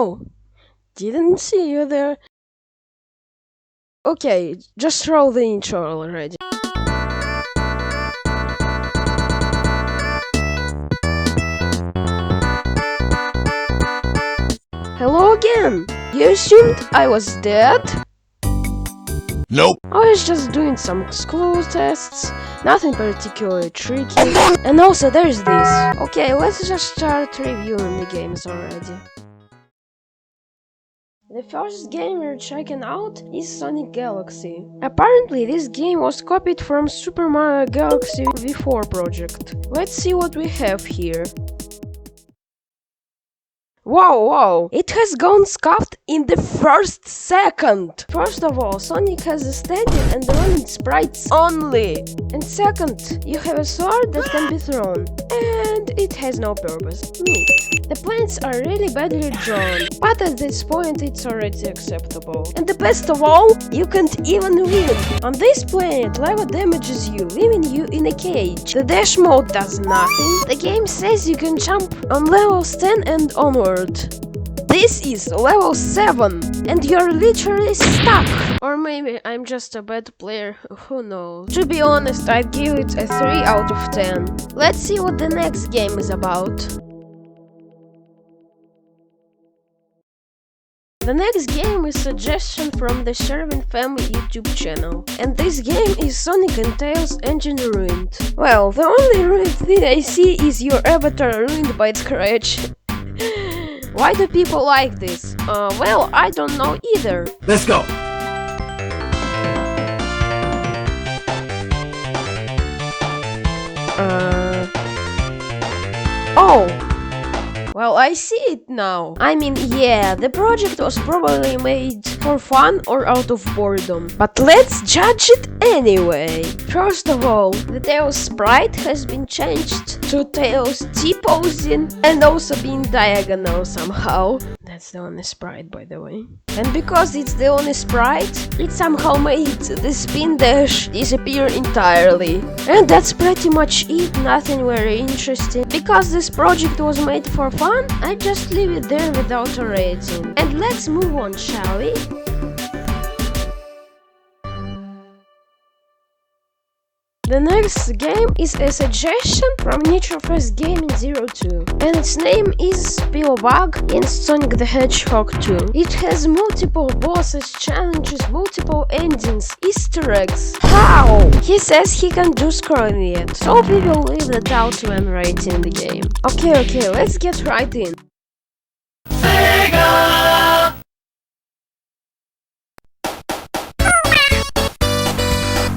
Oh, didn't see you there. Okay, just roll the intro already. Hello again! You assumed I was dead? Nope. I was just doing some school tests, nothing particularly tricky. And also there's this. Okay, let's just start reviewing the games already. The first game we're checking out is Sonic Galaxy. Apparently this game was copied from Super Mario Galaxy V4 project. Let's see what we have here. Whoa, it has gone scuffed in the first second! First of all, Sonic has a standing and running sprites only! And second, you have a sword that can be thrown. And it has no purpose. Neat. The planets are really badly drawn, but at this point it's already acceptable. And the best of all, you can't even win! On this planet, lava damages you, leaving you in a cage. The dash mode does nothing. The game says you can jump on levels 10 and onward. This is level 7, and you're literally stuck! Or maybe I'm just a bad player, who knows. To be honest, I'd give it a 3 out of 10. Let's see what the next game is about. The next game is a suggestion from the Sherwin Family YouTube channel, and this game is Sonic and Tails Engine Ruined. Well, the only ruined thing I see is your avatar ruined by Scratch. Why do people like this? Well, I don't know either. Let's go. Oh! Well, I see it now. I mean, yeah, the project was probably made for fun or out of boredom. But let's judge it anyway. First of all, the Tails sprite has been changed to Tails T-posing and also being diagonal somehow. That's the only sprite, by the way. And because it's the only sprite, it somehow made the spin dash disappear entirely. And that's pretty much it, nothing very interesting. Because this project was made for fun, I just leave it there without a rating. And let's move on, shall we? The next game is a suggestion from Nitrofest Gaming 02, and its name is Spillbug in Sonic the Hedgehog 2. It has multiple bosses, challenges, multiple endings, Easter eggs. How? He says he can do scrolling yet, so we will leave that out when rating the game. Okay, let's get right in. Sega!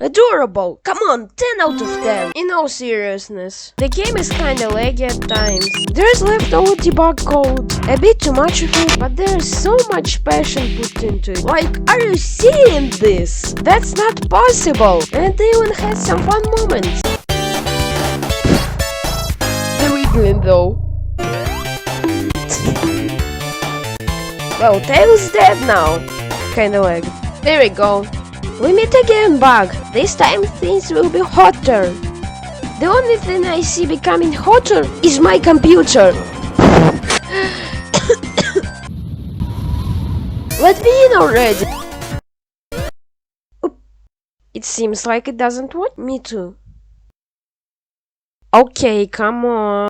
Adorable! Come on, 10 out of 10! In all seriousness. The game is kinda laggy at times. There's leftover debug code, a bit too much of it, but there's so much passion put into it. Like, are you seeing this? That's not possible! And they even had some fun moments. The wiggling though. Well, Tails dead now. Kinda lag. There we go. We meet again, Bug. This time things will be hotter. The only thing I see becoming hotter is my computer. Let me in already. Oop. It seems like it doesn't want me to. Okay, come on.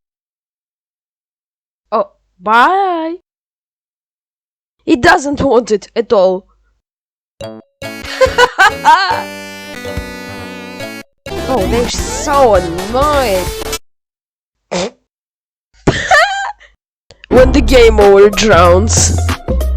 Oh, bye. It doesn't want it at all. Oh, they're so annoying. When the game over drowns.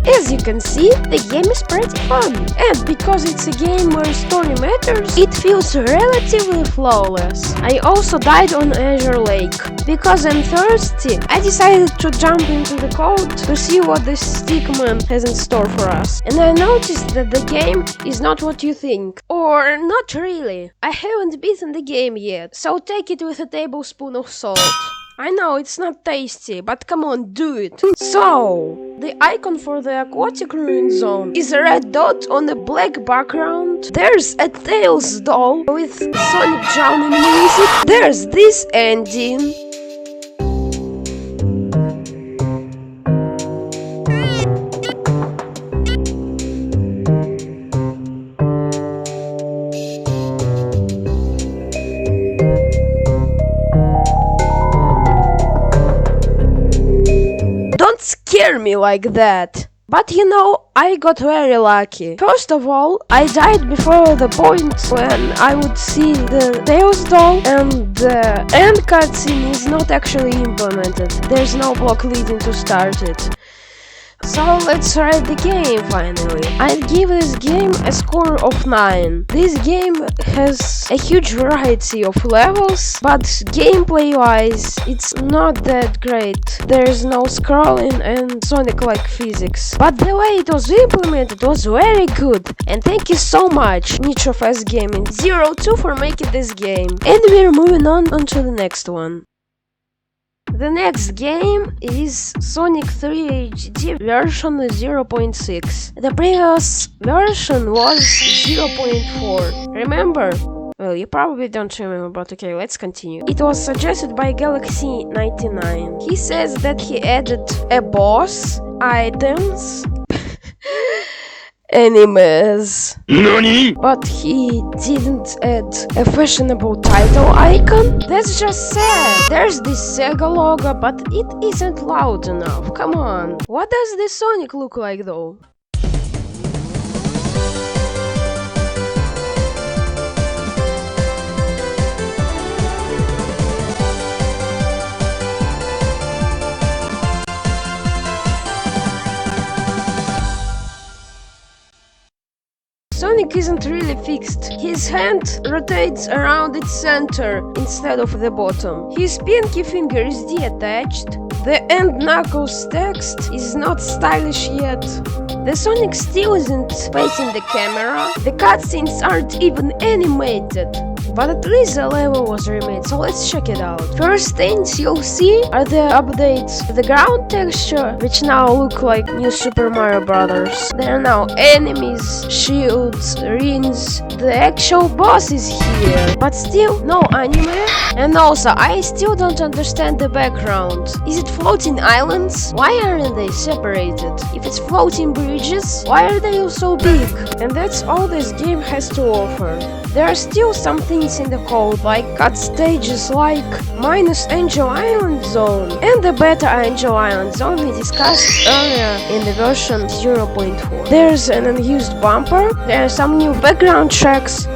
As you can see, the game is pretty fun. And because it's a game where story matters, it feels relatively flawless. I also died on Azure Lake. Because I'm thirsty, I decided to jump into the code to see what this stickman has in store for us. And I noticed that the game is not what you think. Or not really. I haven't beaten the game yet, so take it with a tablespoon of salt. I know it's not tasty, but come on, do it. So, the icon for the aquatic ruin zone is a red dot on a black background. There's a Tails doll with Sonic drowning music. There's this ending. scare me like that. But you know, I got very lucky. First of all, I died before the point when I would see the Tails doll, and the end cutscene is not actually implemented. There's no block leading to start it. So let's try the game finally. I'd give this game a score of 9. This game has a huge variety of levels, but gameplay wise it's not that great. There's no scrolling and Sonic-like physics. But the way it was implemented was very good. And thank you so much Niche of S Gaming 02 for making this game. And we're moving on to the next one. The next game is Sonic 3 HD version 0.6. The previous version was 0.4. Remember? Well, you probably don't remember, but okay, let's continue. It was suggested by Galaxy N95. He says that he added a boss, items, enemies. NANI?! But he didn't add a fashionable title icon? That's just sad. There's this Sega logo, but it isn't loud enough. Come on. What does this Sonic look like though? Sonic isn't really fixed. His hand rotates around its center instead of the bottom. His pinky finger is detached. The end knuckles text is not stylish yet. The Sonic still isn't facing the camera. The cutscenes aren't even animated. But at least the level was remade, so let's check it out. First things you'll see are the updates to the ground texture, which now look like new Super Mario Brothers. There are now enemies, shields, rings. The actual boss is here, but still no anime. And also, I still don't understand the background. Is it floating islands? Why aren't they separated? If it's floating bridges, why are they all so big? And that's all this game has to offer. There are still some things in the code, like cut stages like minus Angel Island Zone and the beta Angel Island Zone we discussed earlier in the version 0.4. There's an unused bumper, there are some new background tracks.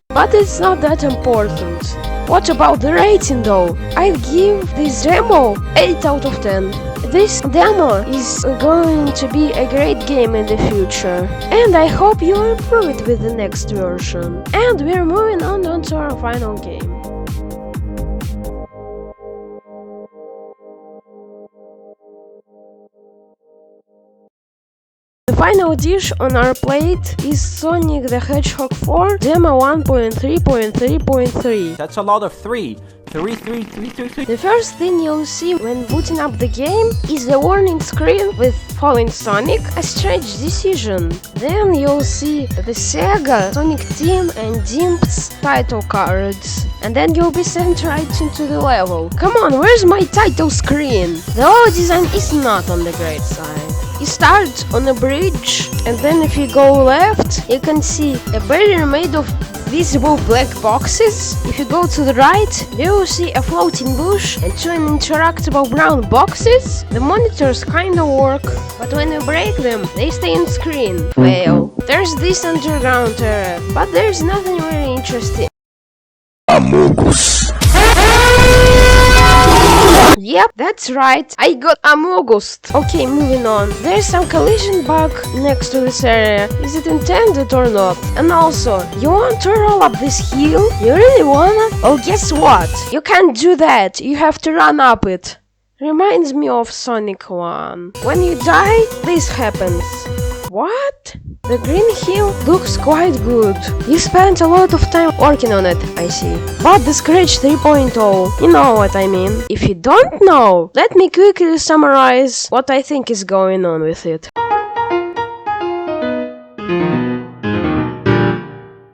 But it's not that important. What about the rating though? I'd give this demo 8 out of 10. This demo is going to be a great game in the future, and I hope you'll improve it with the next version. And we're moving on to our final game. The final dish on our plate is Sonic the Hedgehog 4 Demo 1.3.3.3. That's a lot of 3. 3, 3, 3, 3, 3. The first thing you'll see when booting up the game is the warning screen with Falling Sonic, a strange decision. Then you'll see the Sega, Sonic Team and Dimp's title cards. And then you'll be sent right into the level. Come on, where's my title screen? The level design is not on the great side. You start on a bridge, and then if you go left, you can see a barrier made of visible black boxes. If you go to the right, you will see a floating bush and 2 interactable brown boxes. The monitors kinda work, but when you break them, they stay on screen. Well, there's this underground area, but there's nothing really interesting. Amogus. Yep, that's right, I got Amogus. Okay, moving on. There's some collision bug next to this area. Is it intended or not? And also, you want to roll up this hill? You really wanna? Oh, guess what? You can't do that. You have to run up it. Reminds me of Sonic 1. When you die, this happens. What? The green hill looks quite good. You spent a lot of time working on it, I see. But the Scratch 3.0, you know what I mean. If you don't know, let me quickly summarize what I think is going on with it.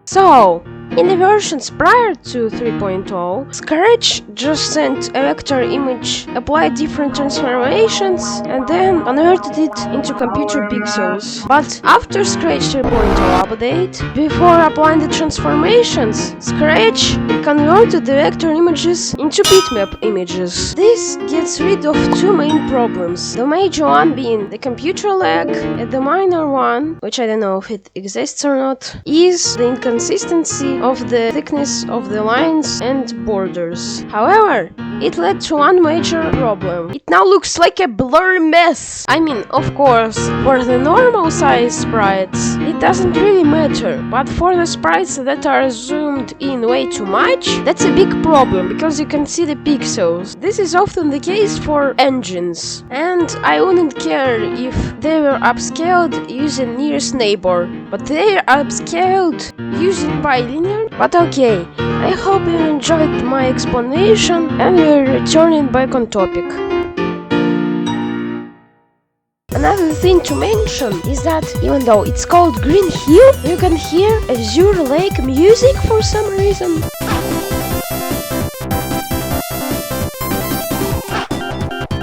So, In the versions prior to 3.0, Scratch just sent a vector image, applied different transformations, and then converted it into computer pixels. But after Scratch 3.0 update, before applying the transformations, Scratch converted the vector images into bitmap images. This gets rid of two main problems. The major one being the computer lag, and the minor one, which I don't know if it exists or not, is the inconsistency of the thickness of the lines and borders. However, it led to one major problem. It now looks like a blurry mess. I mean, of course, for the normal size sprites, it doesn't really matter, but for the sprites that are zoomed in way too much, that's a big problem, because you can see the pixels. This is often the case for engines, and I wouldn't care if they were upscaled using nearest neighbor, but they are upscaled using bilinear. But okay, I hope you enjoyed my explanation, and we're returning back on topic. Another thing to mention is that even though it's called Green Hill, you can hear Azure Lake music for some reason.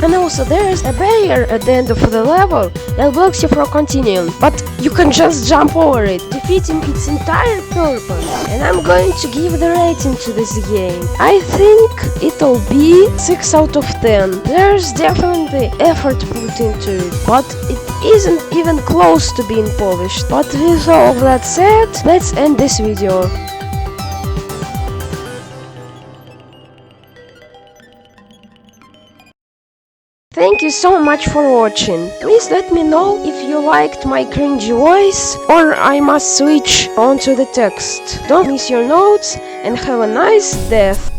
And also there's a barrier at the end of the level that blocks you from continuing, but you can just jump over it, defeating its entire purpose. And I'm going to give the rating to this game. I think it'll be 6 out of 10. There's definitely effort put into it, but it isn't even close to being polished. But with all of that said, let's end this video. Thank you so much for watching. Please let me know if you liked my cringy voice or I must switch onto the text. Don't miss your notes and have a nice death.